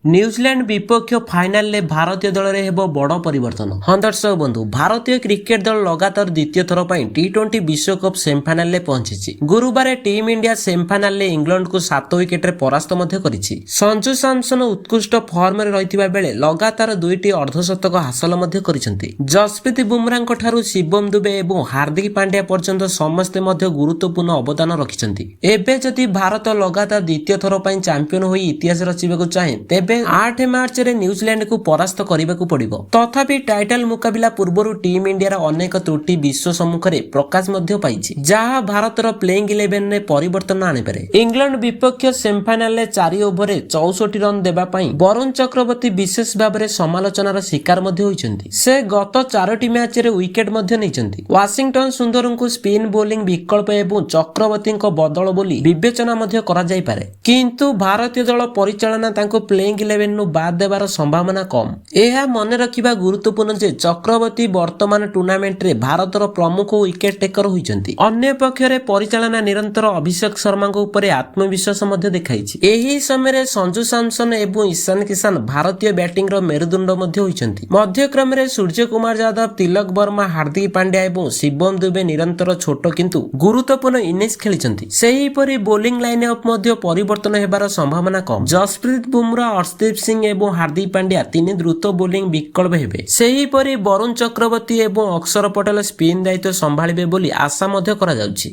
New Zealand विपक्ष final में भारतीय दल में हेब बड़ परिवर्तन। हाँ दर्शक बंधु, भारतीय क्रिकेट दल लगातार द्वितीय थर पर टी20 विश्वकप सेमिफाइनाल में पहुंची। गुरुवार टीम इंडिया सेमिफाइनाल में इंग्लैंड को 7 विकेट रे परास्त करिछि। संजू सैमसन उत्कृष्ट फॉर्म रे रहितबा बेले लगातार 2टी अर्धशतक हासिल करिसेंति। जसप्रीत बुमराह ठारू शिवम दुबे एवं हार्दिक पांड्या पर्यंत समस्ते गुरुत्वपूर्ण अवदान रखिसेंति। एबे जदि भारत लगातार द्वितीय थर पर चैंपियन होई इतिहास रचिबाकु चाहे तेबे 8 मार्च रे न्यूजीलैंड को परास्त करने पड़िबो। तथापि टाइटल मुकाबिला पूर्व टीम इंडिया अनेक त्रुटि विश्व सम्मुखरे प्रकाश पाइछि, जहां भारतर प्लेइंग 11 ने परिवर्तन आनिपारे। इंग्लैंड विपक्ष सेमिफाइनाल में 4 ओवर 64 रन देबा पई वरुण चक्रवर्ती विशेष भाव में समालोचनार शिकार होइछन्ति। से गत 4टी मैच रे विकेट नैछन्ति। वाशिंगटन सुंदर को स्पिन बोलिंग विकल्प एवं चक्रवर्ती बदल बोली विवेचना करा जाय पारे, किंतु भारतीय दल परिचालना तांको प्लेइंग 11 नु बाद देवार संभावना कम। यह मन रखिबा गुरुत्वपूर्ण जे चक्रवर्ती वर्तमान टूर्नामेंट रे भारतर प्रमुख विकेट टेकर होइछन्ति। अन्य पक्षरे परिचालना निरंतर अभिषेक शर्मा ऊपर आत्मविश्वास देखाइछि। एही समय रे संजू सैमसन एवं ईशान किशन भारतीय बैटिंग रो मेरुदंड होइछन्ति। मध्यक्रम रे सूर्य कुमार यादव, तिलक वर्मा, हार्दिक पांड्या एवं शिवम दुबे निरंतर छोट किंतु गुरुत्वपूर्ण इनिंग्स खेलिछन्ति। सेहीपरि बोलिंग लाइनअप परिवर्तन हेबार संभावना कम। जसप्रीत बुमराह, अर्शदीप सिंह एवं हार्दिक पांड्या 3 द्रुत बोलिंग विकल्प हेबे। सेहीपरि वरुण चक्रवर्ती एवं अक्षर पटेल स्पिन दायित्व संभाळिबे बोली आशा करा जाउछि।